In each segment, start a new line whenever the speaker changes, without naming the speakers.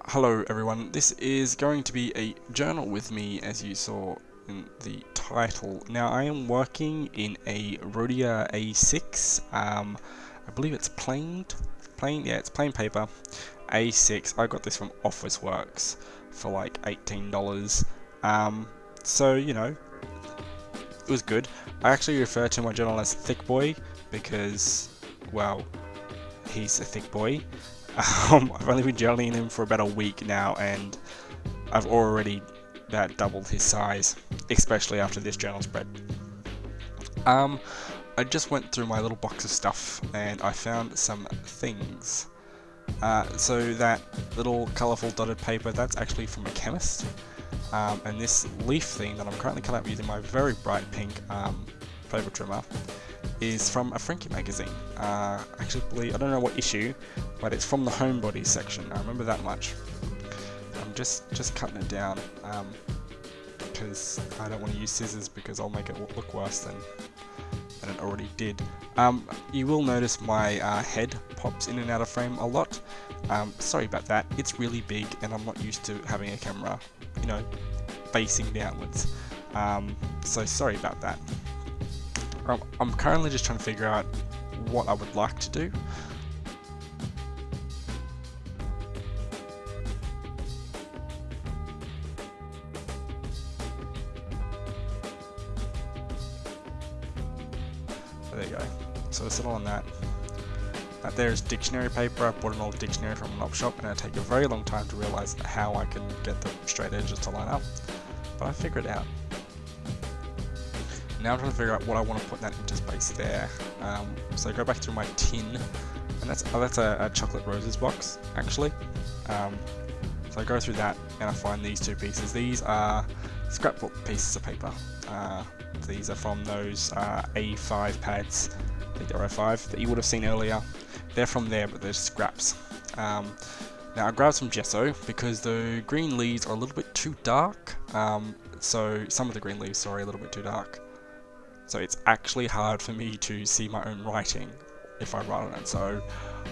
Hello everyone, this is going to be a journal with me, as you saw in the title. Now I am working in a Rhodia A6, I believe it's it's plain paper, A6. I got this from Officeworks for like $18, so you know, it was good. I actually refer to my journal as Thicc Boy because, well, he's a thick boy. I've only been journaling him for about a week now, and I've already about doubled his size, especially after this journal spread. I just went through my little box of stuff and I found some things. So that little colourful dotted paper, that's actually from a chemist. And this leaf thing that I'm currently cutting up using my very bright pink paper trimmer is from a Frankie magazine. Actually, I don't know what issue, but it's from the homebody section. I remember that much. I'm just cutting it down because I don't want to use scissors because I'll make it look worse than it already did. You will notice my head pops in and out of frame a lot. Sorry about that. It's really big and I'm not used to having a camera, you know, facing downwards. So sorry about that. I'm currently just trying to figure out what I would like to do. There you go. So let's settle on that. That there is dictionary paper. I bought an old dictionary from an op shop and it took a very long time to realise how I can get the straight edges to line up. But I figured it out. Now I'm trying to figure out what I want to put that into space there. So I go back through my tin, and that's a chocolate roses box actually. So I go through that and I find these two pieces. These are scrapbook pieces of paper. These are from those A5 pads, I think they're A5, that you would have seen earlier. They're from there, but they're scraps. Now I grabbed some gesso because the green leaves are a little bit too dark. So some of the green leaves, sorry, a little bit too dark. So it's actually hard for me to see my own writing if I write on it. So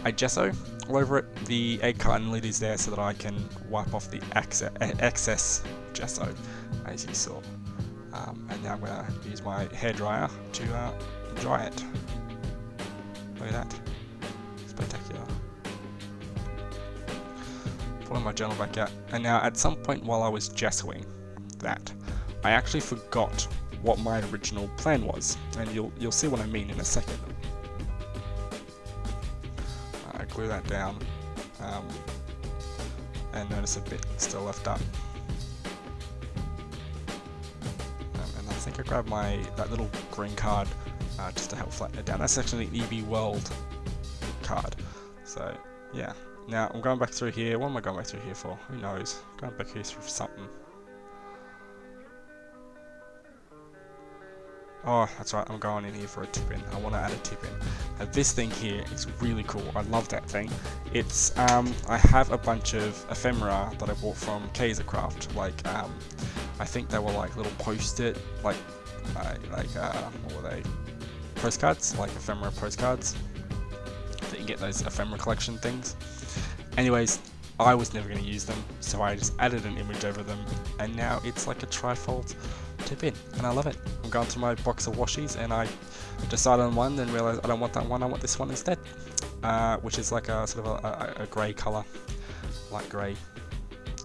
I gesso all over it. The egg carton lid is there so that I can wipe off the excess gesso, as you saw. And now I'm going to use my hairdryer to dry it. Look at that. Spectacular. Pulling my journal back out. And now at some point while I was gessoing that, I actually forgot what my original plan was, and you'll see what I mean in a second. I glue that down, and notice a bit still left up. And I think I grabbed that little green card just to help flatten it down. That's actually an EB World card. So yeah. Now I'm going back through here. What am I going back through here for? Who knows? Going back here through something. Oh, that's right, I'm going in here for a tip-in. I want to add a tip-in. Now this thing here is really cool. I love that thing. It's, I have a bunch of ephemera that I bought from Kaisercraft. Like, I think they were like little post-it, what were they? Postcards? Like ephemera postcards. That you get those ephemera collection things. Anyways, I was never going to use them, so I just added an image over them, and now it's like a trifold tip-in, and I love it. I'm going through my box of washies, and I decided on one, then realised I don't want that one, I want this one instead, which is like a sort of a grey colour, light grey.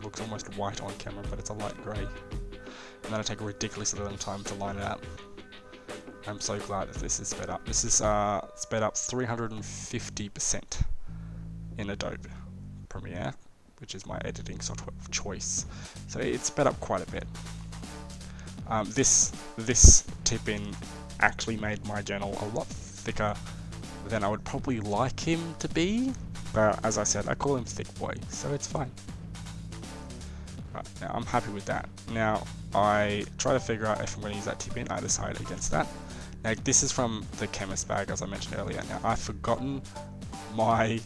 Looks almost white on camera, but it's a light grey. And then I take a ridiculously long time to line it up. I'm so glad that this is sped up. This is sped up 350% in Adobe Premiere, which is my editing software of choice. So it's sped up quite a bit. This tip-in actually made my journal a lot thicker than I would probably like him to be, but as I said, I call him Thicc Boy, so it's fine. Right, now I'm happy with that. Now I try to figure out if I'm going to use that tip-in. I decide against that. Now this is from the chemist bag, as I mentioned earlier. Now I've forgotten my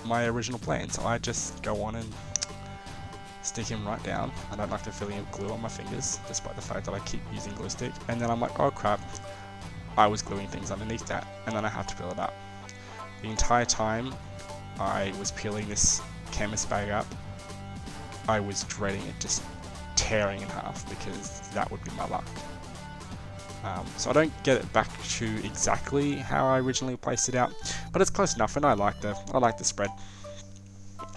my original plan, so I just go on and stick him right down. I don't like the feeling of glue on my fingers, despite the fact that I keep using glue stick. And then I'm like, oh crap, I was gluing things underneath that, and then I have to fill it up. The entire time I was peeling this canvas bag up, I was dreading it just tearing in half, because that would be my luck. So I don't get it back to exactly how I originally placed it out, but it's close enough, and I like the spread.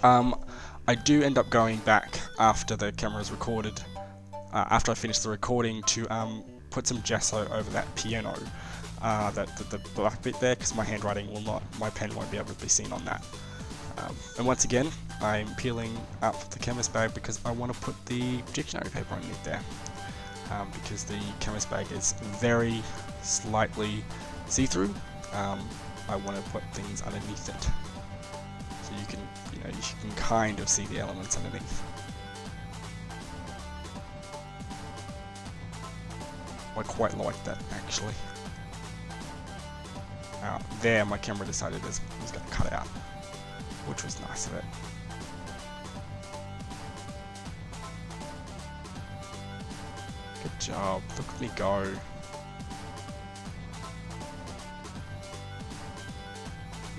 I do end up going back after the camera is recorded, after I finish the recording, to put some gesso over that piano, the black bit there, because my pen won't be able to be seen on that. And once again, I'm peeling up the canvas bag because I want to put the dictionary paper underneath there. Because the canvas bag is very slightly see-through, I want to put things underneath it, so you can kind of see the elements underneath. I quite like that, actually. There, my camera decided it was going to cut out, which was nice of it. Good job, look at me go.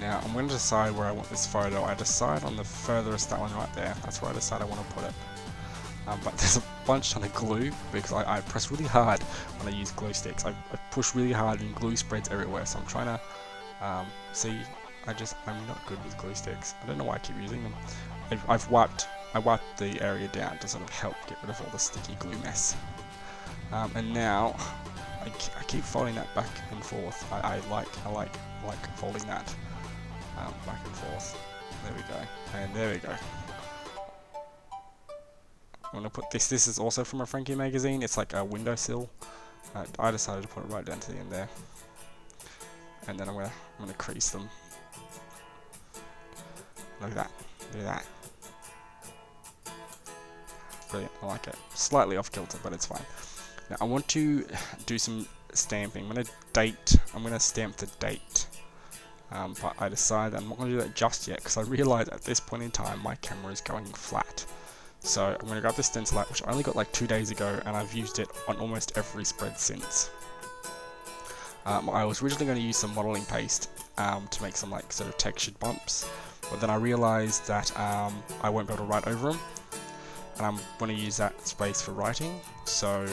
Now I'm going to decide where I want this photo. I decide on the furthest, that one right there. That's where I decide I want to put it. But there's a bunch on the glue, because I press really hard when I use glue sticks. I push really hard and glue spreads everywhere, so I'm trying to see. I'm not good with glue sticks. I don't know why I keep using them. I wiped the area down to sort of help get rid of all the sticky glue mess. And now I keep folding that back and forth. I like folding that back and forth. There we go, and there we go. I'm gonna put this. This is also from a Frankie magazine. It's like a windowsill. I decided to put it right down to the end there, and then I'm gonna crease them. Look at that. Do that. Brilliant. I like it. Slightly off kilter, but it's fine. Now I want to do some stamping. I'm gonna stamp the date. But I decided I'm not going to do that just yet, because I realize at this point in time my camera is going flat. So I'm going to grab this stencil out, which I only got like 2 days ago, and I've used it on almost every spread since. I was originally going to use some modeling paste to make some like sort of textured bumps, but then I realized that I won't be able to write over them, and I'm going to use that space for writing. So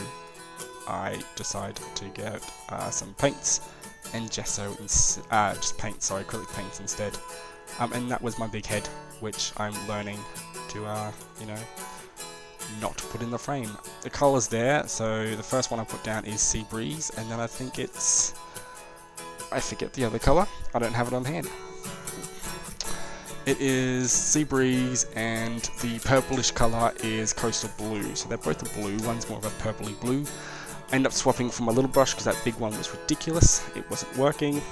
I decided to get some paints and gesso, acrylic paints instead. And that was my big head, which I'm learning to, not put in the frame. The colour's there, so the first one I put down is Sea Breeze, and then I think I forget the other colour, I don't have it on hand. It is Sea Breeze, and the purplish colour is Coastal Blue, so they're both a blue, one's more of a purpley blue. I ended up swapping from my little brush because that big one was ridiculous, it wasn't working,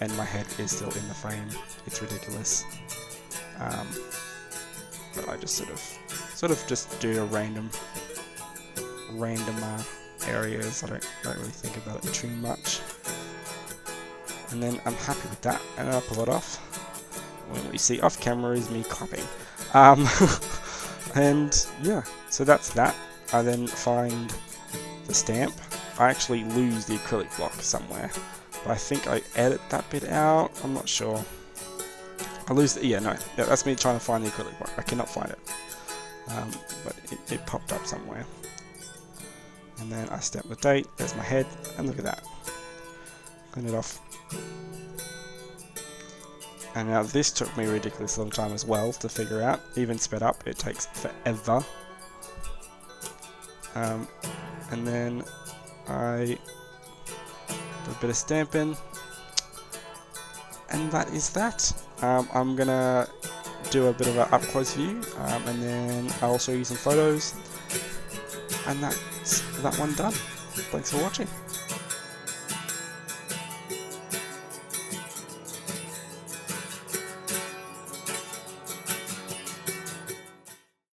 and my head is still in the frame, it's ridiculous. But I just sort of just do a random areas. I don't really think about it too much, and then I'm happy with that, and I'll pull it off. What you see off camera is me clapping. And yeah, so that's that. I then find the stamp. I actually lose the acrylic block somewhere, but I think I edit that bit out. I'm not sure. I lose the, yeah, that's me trying to find the acrylic block. I cannot find it, but it popped up somewhere. And then I stamp the date. There's my head, and look at that. Clean it off. And now this took me a ridiculous long time as well to figure out. Even sped up, it takes forever. And then I do a bit of stamping, and that is that. I'm gonna do a bit of an up close view, and then I'll show you some photos, and that's that one done. Thanks for watching.